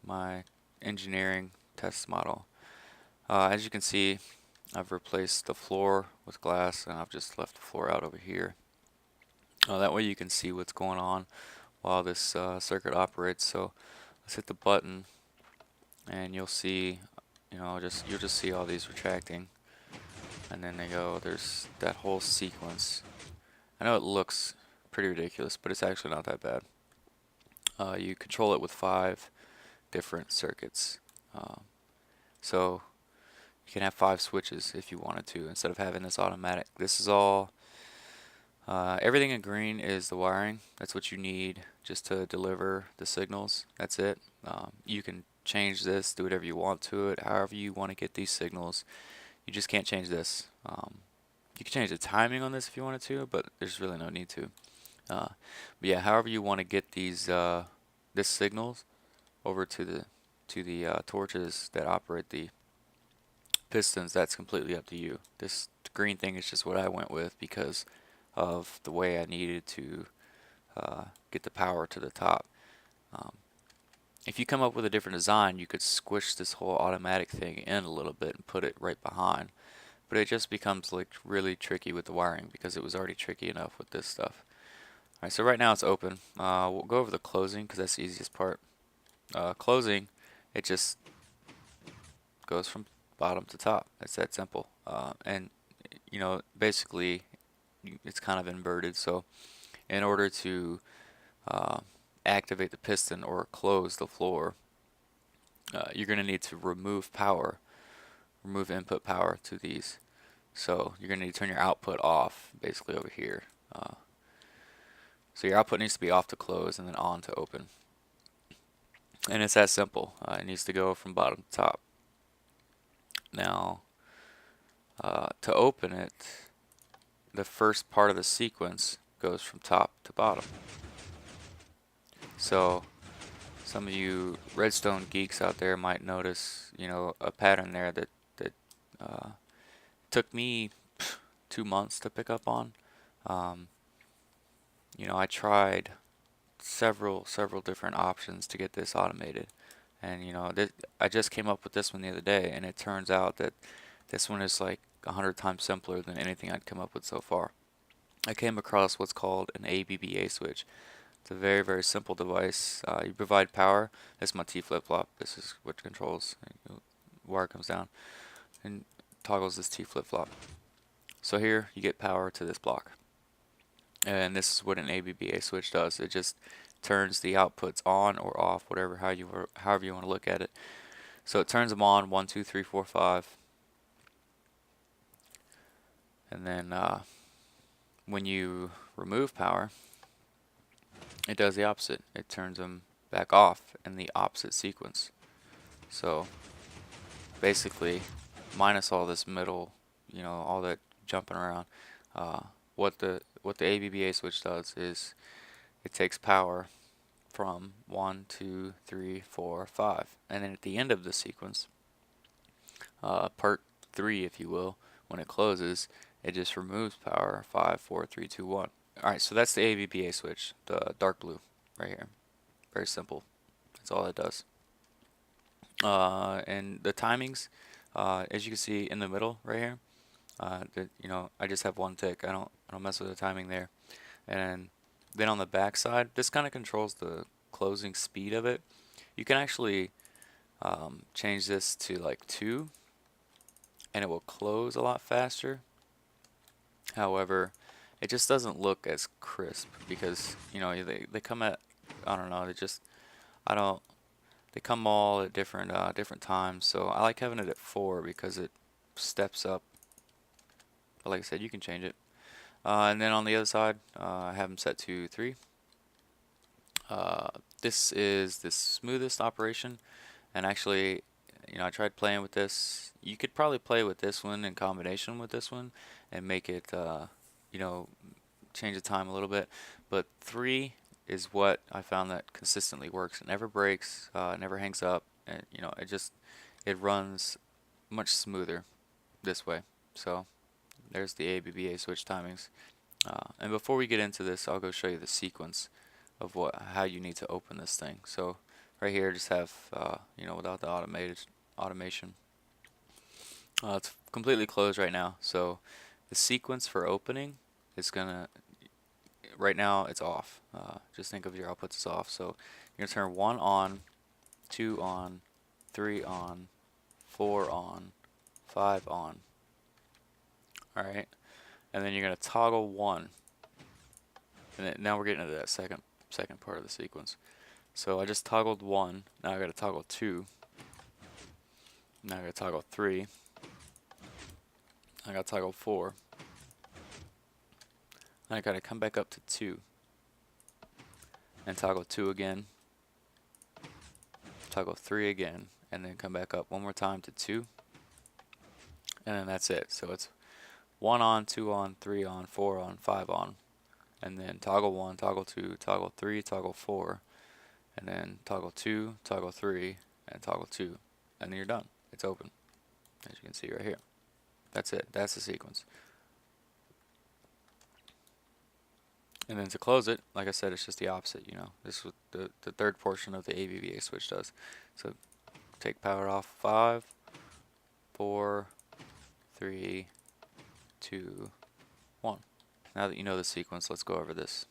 my engineering test model. As you can see, I've replaced the floor with glass, and I've just left the floor out over here. That way you can see what's going on while this circuit operates. So let's hit the button, and you'll see, you'll just see all these retracting, and then they go. There's that whole sequence. I know it looks pretty ridiculous, but it's actually not that bad. You control it with 5 different circuits. Um, so you can have 5 switches if you wanted to, instead of having this automatic. This is all, everything in green is the wiring. That's what you need just to deliver the signals. That's it. You can change this, do whatever you want to it, however you want to get these signals. You just can't change this. You can change the timing on this if you wanted to, but there's really no need to. But yeah, however you want to get these this signals over to the torches that operate the pistons, that's completely up to you. This green thing is just what I went with because of the way I needed to get the power to the top. Um, if you come up with a different design, you could squish this whole automatic thing in a little bit and put it right behind. But it just becomes like really tricky with the wiring because it was already tricky enough with this stuff. Alright, so right now it's open. We'll go over the closing because that's the easiest part. Closing, it just goes from bottom to top. It's that simple. And basically, it's kind of inverted. So, in order to uh, activate the piston or close the floor, you're going to need to remove input power to these. So you're going to need to turn your output off, basically over here. So your output needs to be off to close and then on to open. And it's that simple. It needs to go from bottom to top. Now, to open it, the first part of the sequence goes from top to bottom. So some of you redstone geeks out there might notice, a pattern there that took me 2 months to pick up on. I tried several different options to get this automated, and I just came up with this one the other day, and it turns out that this one is like 100 times simpler than anything I'd come up with so far. I came across what's called an ABBA switch. It's a very simple device. You provide power. This is my T flip-flop. This is what controls. Wire comes down and toggles this T flip-flop. So here you get power to this block. And this is what an ABBA switch does. It just turns the outputs on or off, however you want to look at it. So it turns them on 1, 2, 3, 4, 5. And then when you remove power, it does the opposite. It turns them back off in the opposite sequence. So basically, minus all this middle, all that jumping around, what the ABBA switch does is it takes power from 1, 2, 3, 4, 5, and then at the end of the sequence, part 3, if you will, when it closes, it just removes power. 5, 4, 3, 2, 1. Alright, so that's the ABBA switch, the dark blue right here. Very simple. That's all it does. And the timings, as you can see in the middle right here, I just have one tick. I don't mess with the timing there. And then on the back side, this kind of controls the closing speed of it. You can actually change this to like 2, and it will close a lot faster. However, it just doesn't look as crisp because they come at, I don't know, they come all at different times. So I like having it at 4 because it steps up. But like I said, you can change it. And then on the other side, I have them set to 3. This is the smoothest operation, and actually, I tried playing with this. You could probably play with this one in combination with this one and make it, change the time a little bit. But 3 is what I found that consistently works. It never breaks, it never hangs up, and it runs much smoother this way. So there's the ABBA switch timings. And before we get into this, I'll go show you the sequence of how you need to open this thing. So right here just have you know, without the automation. It's completely closed right now, so the sequence for opening is gonna, right now it's off. Just think of your outputs as off. So you're gonna turn 1 on, 2 on, 3 on, 4 on, 5 on. Alright, and then you're gonna toggle 1. And then, now we're getting into that second part of the sequence. So I just toggled 1, now I gotta toggle 2, now I gotta toggle 3, I gotta toggle 4, then I gotta come back up to 2, and toggle 2 again, toggle 3 again, and then come back up one more time to 2, and then that's it. So it's 1 on, 2 on, 3 on, 4 on, 5 on, and then toggle 1, toggle 2, toggle 3, toggle 4, and then toggle 2, toggle 3, and toggle 2, and then you're done. It's open, as you can see right here. That's it. That's the sequence. And then to close it, like I said, it's just the opposite. You know, this is what the third portion of the AVVA switch does. So take power off. 5, 4, 3, 2, 1. Now that you know the sequence, let's go over this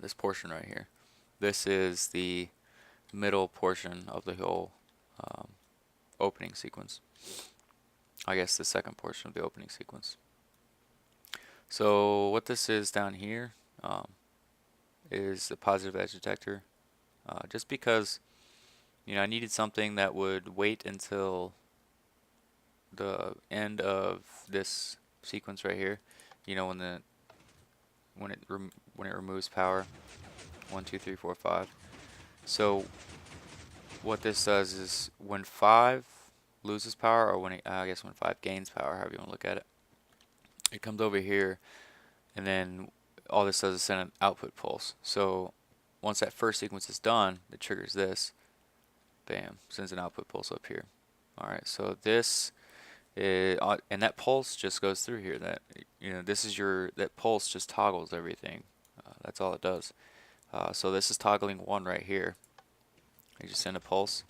this portion right here. This is the middle portion of the whole opening sequence. I guess the second portion of the opening sequence. So what this is down here is the positive edge detector. Just because, you know, I needed something that would wait until the end of this sequence right here. You know, when it removes power. 1, 2, 3, 4, 5. So what this does is when 5 loses power, or when I guess when 5 gains power, however you want to look at it, it comes over here, and then all this does is send an output pulse. So once that first sequence is done, it triggers this. Bam, sends an output pulse up here. Alright, so this is, and that pulse just goes through here. That, you know, this is that pulse just toggles everything. That's all it does. So this is toggling 1 right here. You just send a pulse,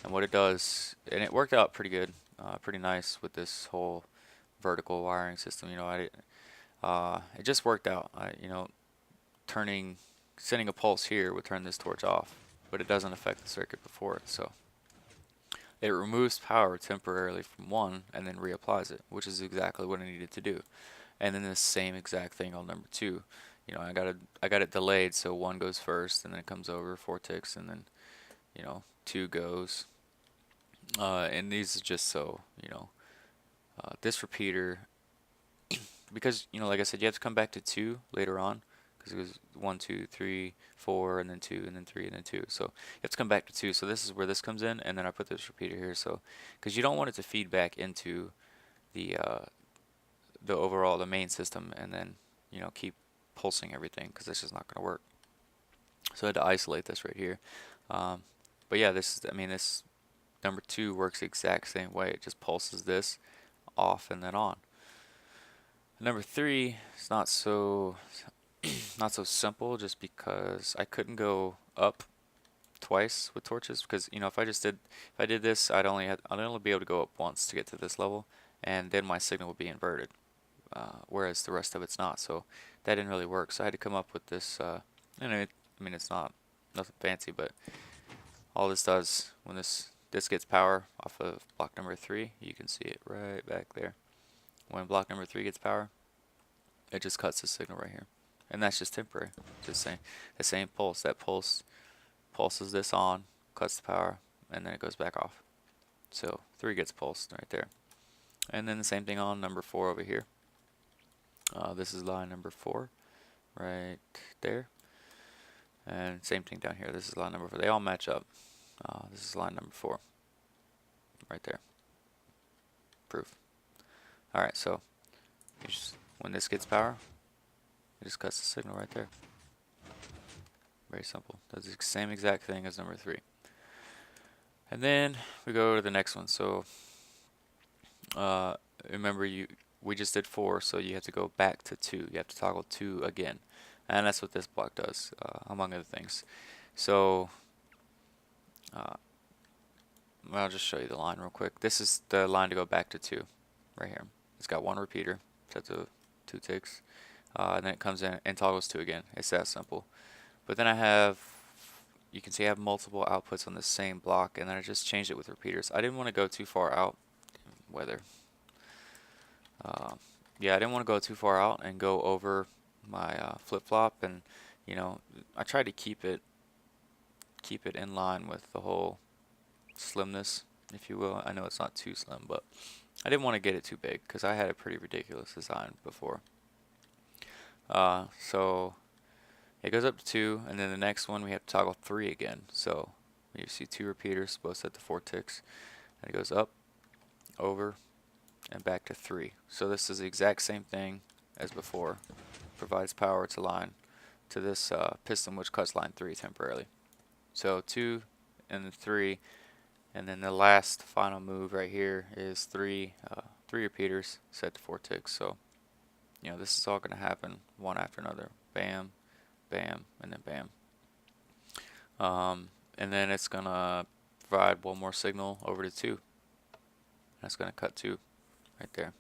and what it does, and it worked out pretty good, pretty nice with this whole vertical wiring system. You know, it just worked out. You know, sending a pulse here would turn this torch off, but it doesn't affect the circuit before it. So it removes power temporarily from 1 and then reapplies it, which is exactly what I needed to do. And then the same exact thing on number 2. You know, I got it delayed, so 1 goes first, and then it comes over 4 ticks, and then, you know, 2 goes. And these is just so, you know, this repeater, because, you know, like I said, you have to come back to 2 later on, because it was 1, 2, 3, 4, and then 2, and then 3, and then 2. So you have to come back to 2. So this is where this comes in, and then I put this repeater here. So because you don't want it to feed back into the the main system, and then, you know, keep pulsing everything, because this is not going to work. So I had to isolate this right here. But yeah, this number 2 works the exact same way. It just pulses this off and then on. Number 3 is not so simple, just because I couldn't go up twice with torches, because, you know, if I did this, I'd only be able to go up once to get to this level, and then my signal would be inverted, whereas the rest of it's not. So that didn't really work. So I had to come up with this. You know, I mean, it's not nothing fancy, but all this does, when this gets power off of block number 3, you can see it right back there. When block number 3 gets power, it just cuts the signal right here, and that's just temporary. Just the same pulse. That pulse pulses this on, cuts the power, and then it goes back off. So 3 gets pulsed right there, and then the same thing on number 4 over here. This is line number 4, right there, and same thing down here. This is line number 4. They all match up. This is line number 4, right there. Proof. Alright, so when this gets power, it just cuts the signal right there. Very simple. Does the same exact thing as number 3. And then we go to the next one. So remember, we just did 4, so you have to go back to 2. You have to toggle 2 again, and that's what this block does, among other things. So I'll just show you the line real quick. This is the line to go back to 2 right here. It's got 1 repeater set to 2 ticks, and then it comes in and toggles 2 again. It's that simple. But then you can see I have multiple outputs on the same block, and then I just changed it with repeaters. I didn't want to go too far out. Weather. Yeah, I didn't want to go too far out and go over my flip-flop, and I tried to keep it in line with the whole slimness, if you will. I know it's not too slim, but I didn't want to get it too big because I had a pretty ridiculous design before. So it goes up to 2, and then the next one we have to toggle 3 again. So you see 2 repeaters, both set to 4 ticks, and it goes up, over, and back to 3. So this is the exact same thing as before. Provides power to this piston, which cuts line 3 temporarily. So 2 and the 3, and then the last final move right here is 3 repeaters set to 4 ticks. So this is all going to happen one after another. Bam, bam, and then bam. And then it's going to provide one more signal over to 2. That's going to cut 2 right there.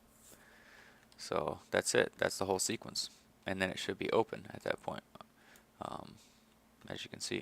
So that's it. That's the whole sequence. And then it should be open at that point, as you can see.